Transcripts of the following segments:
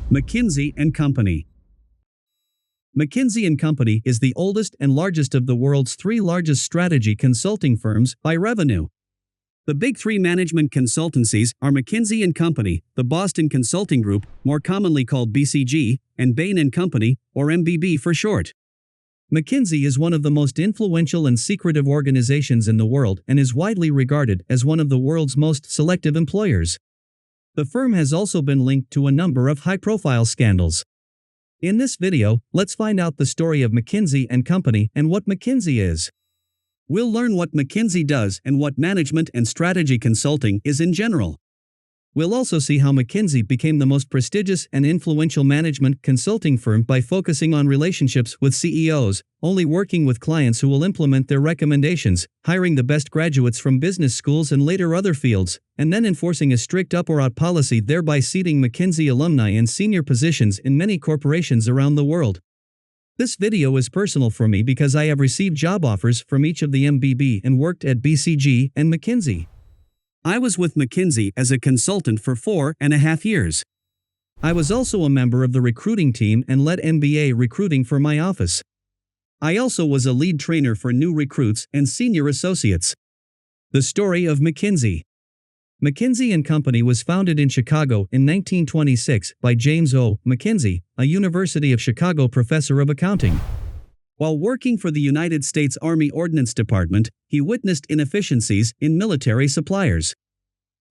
McKinsey & Company. McKinsey & Company is the oldest and largest of the world's three largest strategy consulting firms by revenue. The big three management consultancies are McKinsey & Company, the Boston Consulting Group, more commonly called BCG, and Bain & Company, or MBB for short. McKinsey is one of the most influential and secretive organizations in the world and is widely regarded as one of the world's most selective employers. The firm has also been linked to a number of high-profile scandals. In this video, let's find out the story of McKinsey & Company and what McKinsey is. We'll learn what McKinsey does and what management and strategy consulting is in general. We'll also see how McKinsey became the most prestigious and influential management consulting firm by focusing on relationships with CEOs, only working with clients who will implement their recommendations, hiring the best graduates from business schools and later other fields, and then enforcing a strict up or out policy, thereby seating McKinsey alumni in senior positions in many corporations around the world. This video is personal for me because I have received job offers from each of the MBB and worked at BCG and McKinsey. I was with McKinsey as a consultant for 4.5 years. I was also a member of the recruiting team and led MBA recruiting for my office. I also was a lead trainer for new recruits and senior associates. The story of McKinsey. McKinsey & Company was founded in Chicago in 1926 by James O. McKinsey, a University of Chicago professor of accounting. While working for the United States Army Ordnance Department, he witnessed inefficiencies in military suppliers.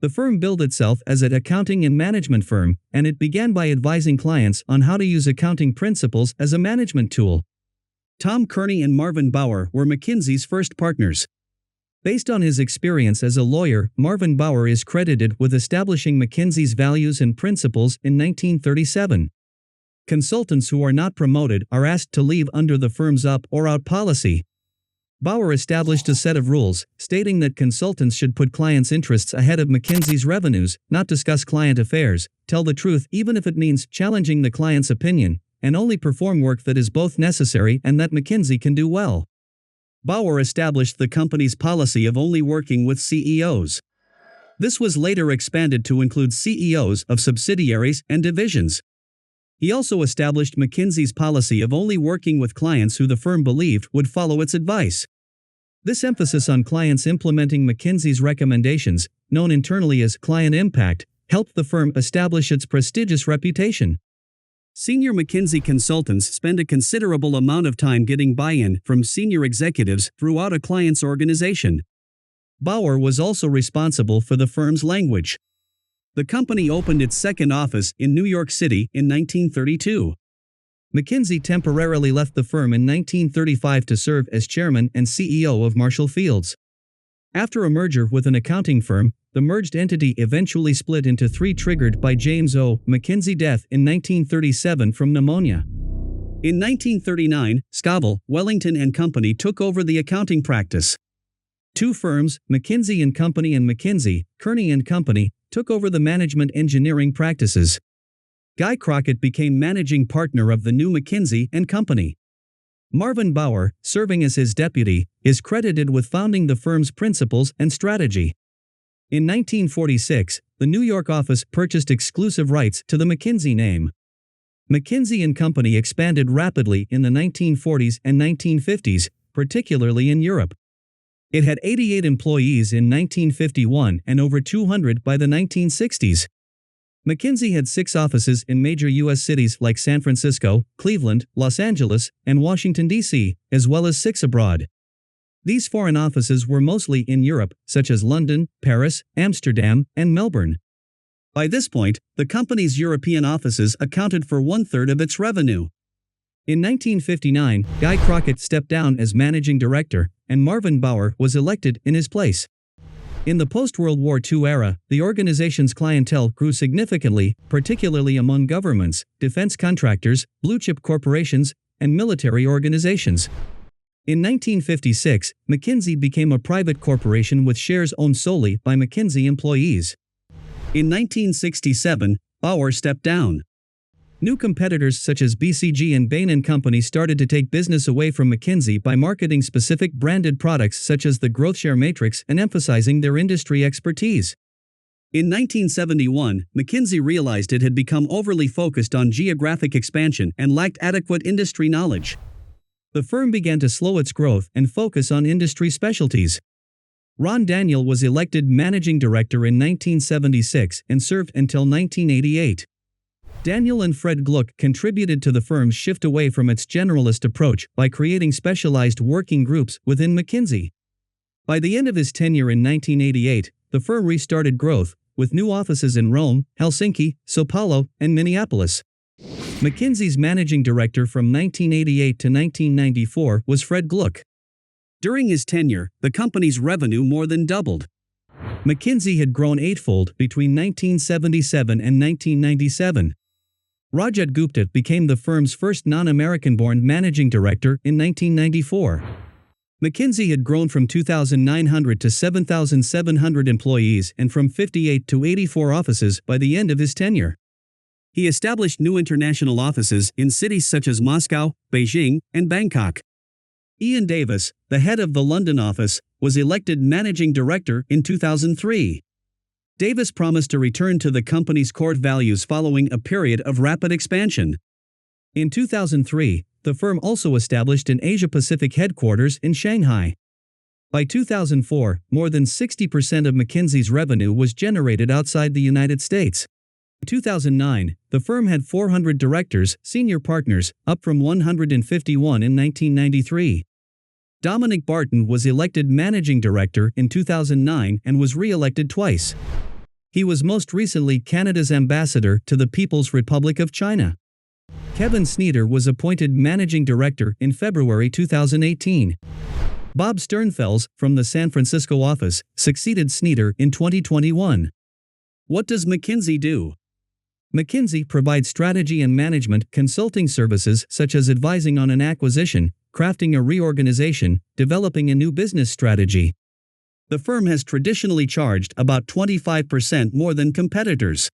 The firm billed itself as an accounting and management firm, and it began by advising clients on how to use accounting principles as a management tool. Tom Kearney and Marvin Bower were McKinsey's first partners. Based on his experience as a lawyer, Marvin Bower is credited with establishing McKinsey's values and principles in 1937. Consultants who are not promoted are asked to leave under the firm's up or out policy. Bower established a set of rules, stating that consultants should put clients' interests ahead of McKinsey's revenues, not discuss client affairs, tell the truth even if it means challenging the client's opinion, and only perform work that is both necessary and that McKinsey can do well. Bower established the company's policy of only working with CEOs. This was later expanded to include CEOs of subsidiaries and divisions. He also established McKinsey's policy of only working with clients who the firm believed would follow its advice. This emphasis on clients implementing McKinsey's recommendations, known internally as client impact, helped the firm establish its prestigious reputation. Senior McKinsey consultants spend a considerable amount of time getting buy-in from senior executives throughout a client's organization. Bower was also responsible for the firm's language. The company opened its second office in New York City in 1932. McKinsey temporarily left the firm in 1935 to serve as chairman and CEO of Marshall Fields. After a merger with an accounting firm, the merged entity eventually split into three, triggered by James O. McKinsey's death in 1937 from pneumonia. In 1939, Scoville, Wellington & Company took over the accounting practice. Two firms, McKinsey & Company and McKinsey, Kearney & Company, took over the management engineering practices. Guy Crockett became managing partner of the new McKinsey & Company. Marvin Bower, serving as his deputy, is credited with founding the firm's principles and strategy. In 1946, the New York office purchased exclusive rights to the McKinsey name. McKinsey & Company expanded rapidly in the 1940s and 1950s, particularly in Europe. It had 88 employees in 1951 and over 200 by the 1960s. McKinsey had 6 offices in major U.S. cities like San Francisco, Cleveland, Los Angeles, and Washington, D.C., as well as 6 abroad. These foreign offices were mostly in Europe, such as London, Paris, Amsterdam, and Melbourne. By this point, the company's European offices accounted for 1/3 of its revenue. In 1959, Guy Crockett stepped down as managing director, and Marvin Bower was elected in his place. In the post-World War II era, the organization's clientele grew significantly, particularly among governments, defense contractors, blue-chip corporations, and military organizations. In 1956, McKinsey became a private corporation with shares owned solely by McKinsey employees. In 1967, Bower stepped down. New competitors such as BCG and Bain & Company started to take business away from McKinsey by marketing specific branded products such as the Growth Share Matrix and emphasizing their industry expertise. In 1971, McKinsey realized it had become overly focused on geographic expansion and lacked adequate industry knowledge. The firm began to slow its growth and focus on industry specialties. Ron Daniel was elected managing director in 1976 and served until 1988. Daniel and Fred Gluck contributed to the firm's shift away from its generalist approach by creating specialized working groups within McKinsey. By the end of his tenure in 1988, the firm restarted growth, with new offices in Rome, Helsinki, São Paulo, and Minneapolis. McKinsey's managing director from 1988 to 1994 was Fred Gluck. During his tenure, the company's revenue more than doubled. McKinsey had grown eightfold between 1977 and 1997. Rajat Gupta became the firm's first non-American-born managing director in 1994. McKinsey had grown from 2,900 to 7,700 employees and from 58 to 84 offices by the end of his tenure. He established new international offices in cities such as Moscow, Beijing, and Bangkok. Ian Davis, the head of the London office, was elected managing director in 2003. Davis promised to return to the company's core values following a period of rapid expansion. In 2003, the firm also established an Asia-Pacific headquarters in Shanghai. By 2004, more than 60% of McKinsey's revenue was generated outside the United States. In 2009, the firm had 400 directors, senior partners, up from 151 in 1993. Dominic Barton was elected managing director in 2009 and was re-elected twice. He was most recently Canada's ambassador to the People's Republic of China. Kevin Sneeder was appointed managing director in February 2018. Bob Sternfels, from the San Francisco office, succeeded Sneeder in 2021. What does McKinsey do? McKinsey provides strategy and management consulting services such as advising on an acquisition, crafting a reorganization, developing a new business strategy. The firm has traditionally charged about 25% more than competitors.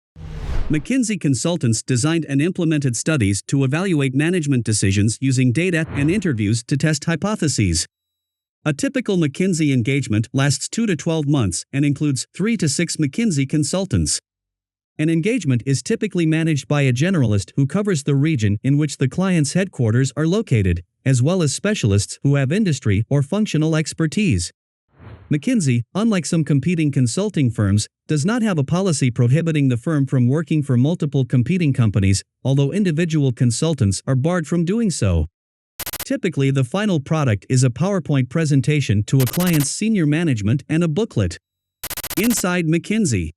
McKinsey consultants designed and implemented studies to evaluate management decisions using data and interviews to test hypotheses. A typical McKinsey engagement lasts 2 to 12 months and includes 3 to 6 McKinsey consultants. An engagement is typically managed by a generalist who covers the region in which the client's headquarters are located, as well as specialists who have industry or functional expertise. McKinsey, unlike some competing consulting firms, does not have a policy prohibiting the firm from working for multiple competing companies, although individual consultants are barred from doing so. Typically, the final product is a PowerPoint presentation to a client's senior management and a booklet. Inside McKinsey.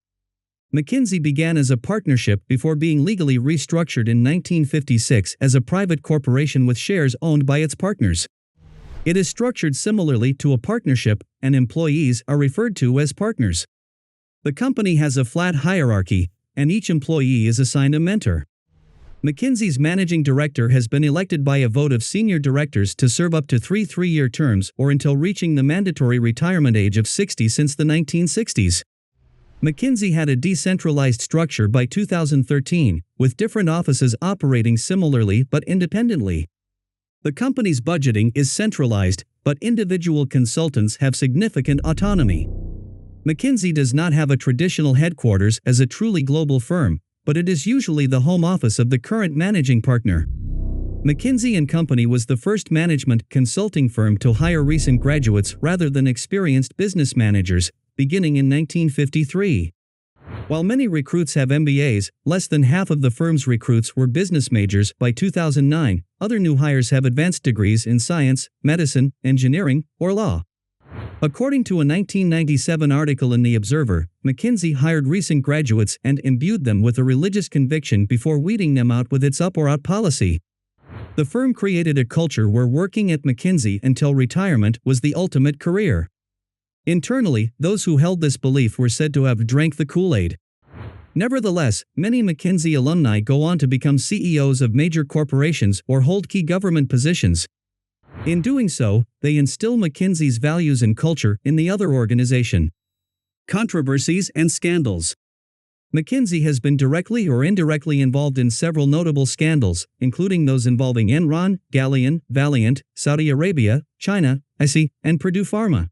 McKinsey began as a partnership before being legally restructured in 1956 as a private corporation with shares owned by its partners. It is structured similarly to a partnership, and employees are referred to as partners. The company has a flat hierarchy, and each employee is assigned a mentor. McKinsey's managing director has been elected by a vote of senior directors to serve up to 3 3-year terms or until reaching the mandatory retirement age of 60 since the 1960s. McKinsey had a decentralized structure by 2013, with different offices operating similarly but independently. The company's budgeting is centralized, but individual consultants have significant autonomy. McKinsey does not have a traditional headquarters as a truly global firm, but it is usually the home office of the current managing partner. McKinsey & Company was the first management consulting firm to hire recent graduates rather than experienced business managers, beginning in 1953. While many recruits have MBAs, less than half of the firm's recruits were business majors by 2009. Other new hires have advanced degrees in science, medicine, engineering, or law. According to a 1997 article in The Observer, McKinsey hired recent graduates and imbued them with a religious conviction before weeding them out with its up or out policy. The firm created a culture where working at McKinsey until retirement was the ultimate career. Internally, those who held this belief were said to have drank the Kool-Aid. Nevertheless, many McKinsey alumni go on to become CEOs of major corporations or hold key government positions. In doing so, they instill McKinsey's values and culture in the other organization. Controversies and scandals. McKinsey has been directly or indirectly involved in several notable scandals, including those involving Enron, Galleon, Valiant, Saudi Arabia, China, IC, and Purdue Pharma.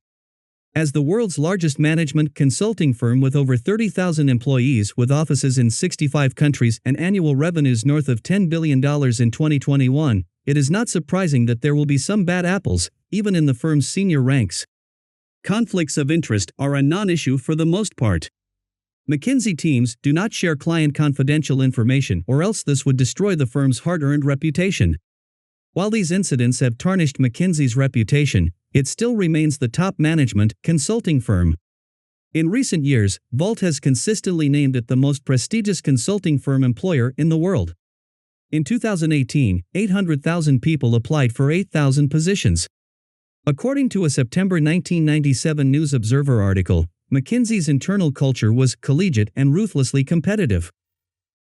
As the world's largest management consulting firm with over 30,000 employees with offices in 65 countries and annual revenues north of $10 billion in 2021, it is not surprising that there will be some bad apples, even in the firm's senior ranks. Conflicts of interest are a non-issue for the most part. McKinsey teams do not share client confidential information, or else this would destroy the firm's hard-earned reputation. While these incidents have tarnished McKinsey's reputation, it still remains the top management consulting firm. In recent years, Vault has consistently named it the most prestigious consulting firm employer in the world. In 2018, 800,000 people applied for 8,000 positions. According to a September 1997 News Observer article, McKinsey's internal culture was collegiate and ruthlessly competitive.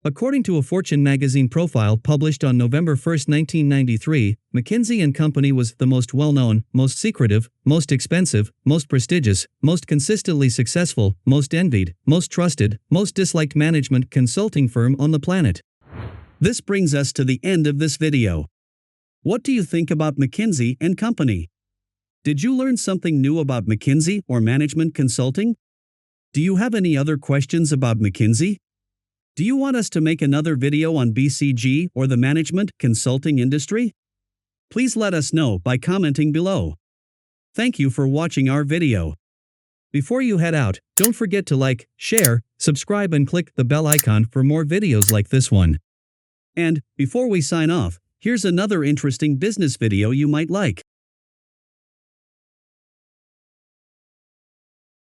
According to a Fortune magazine profile published on November 1, 1993, McKinsey Company was the most well-known, most secretive, most expensive, most prestigious, most consistently successful, most envied, most trusted, most disliked management consulting firm on the planet. This brings us to the end of this video. What do you think about McKinsey Company? Did you learn something new about McKinsey or management consulting? Do you have any other questions about McKinsey? Do you want us to make another video on BCG or the management consulting industry? Please let us know by commenting below. Thank you for watching our video. Before you head out, don't forget to like, share, subscribe and click the bell icon for more videos like this one. And, before we sign off, here's another interesting business video you might like.